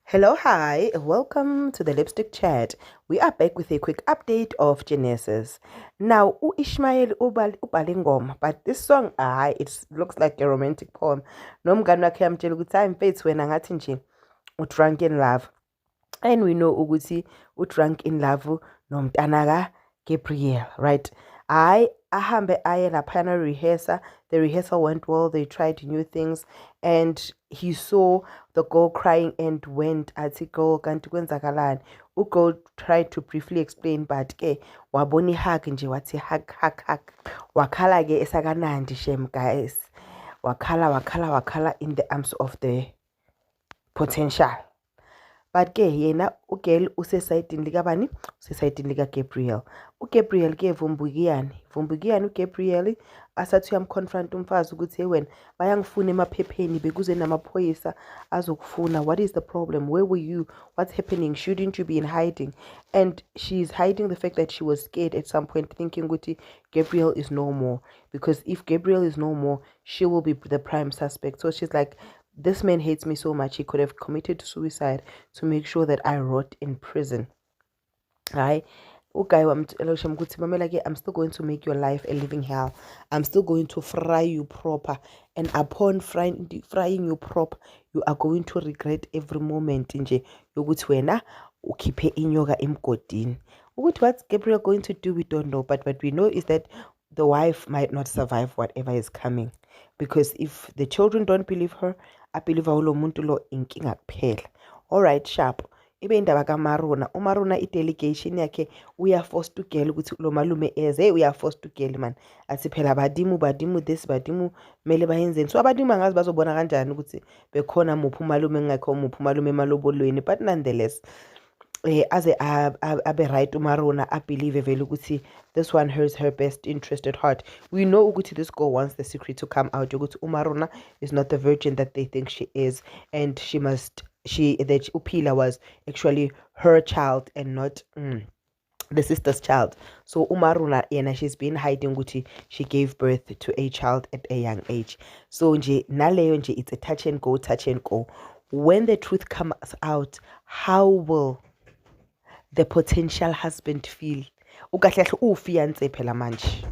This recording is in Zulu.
Hello, hi, welcome to the Lipstick Chat. We are back with a quick update of Genesis. Now, Ishmael Ubalingom, but this song, it looks like a romantic poem. Nomngani wakhe yamtshela ukuthi hayi mfethu wena ngathi nje drunk in love. And we know ukuthi drunk in love nomntana Gabriel, right? Ahambe aye laphana rehearsa. The rehearsal went well. They tried new things, and he saw the girl crying and went athi girl kanti kwenzakalani. Ugo tried to briefly explain, but ke wabona hug nje wathi hug. Wakhala ke esakanandi shem guys. Wakhala in the arms of the potential. But ke yena ugirl usesayidini likabani usesayidini lika Gabriel. UGabriel ke vumbukiyani uGabriel asathi uyamconfront umfazi ukuthi hey wena bayangifuna emaphepheni bekuze namaphoyisa azokufuna. What is the problem? Where were you? What's happening? Shouldn't you be in hiding? And she's hiding the fact that she was scared at some point, thinking ukuthi Gabriel is no more, because if Gabriel is no more, she will be the prime suspect. So she's like, this man hates me so much, he could have committed suicide to make sure that I rot in prison. I'm still going to make your life a living hell. I'm still going to fry you proper. And upon frying you proper, you are going to regret every moment. What's Gabriel going to do, we don't know. But what we know is that the wife might not survive whatever is coming. Because if the children don't believe her, I believe inkinga kuphela. Alright, sharp. Ibe indaba kaMaruna. uMaruna i-delegation yakhe uya forced to girl ukuthi lo malume eze. We are forced to girl man. Athi phela badimu this badimu mele bayenzeni. So abadimu angazi bazobona kanjani ukuthi bekhona muphi umalume engekho muphi umalume emalobolweni. But nonetheless, as abe right uMaruna, I believe vele ukuthi this one has her best interest at heart. We know ukuthi this girl wants the secret to come out ukuthi uMaruna is not the virgin that they think she is, and that Upila was actually her child and not the sister's child. So uMaruna yena, she's been hiding ukuthi she gave birth to a child at a young age. So nje naleyo nje, it's a touch and go. When the truth comes out, how will the potential husband feel? Ukahle kahle ufiance phela manje.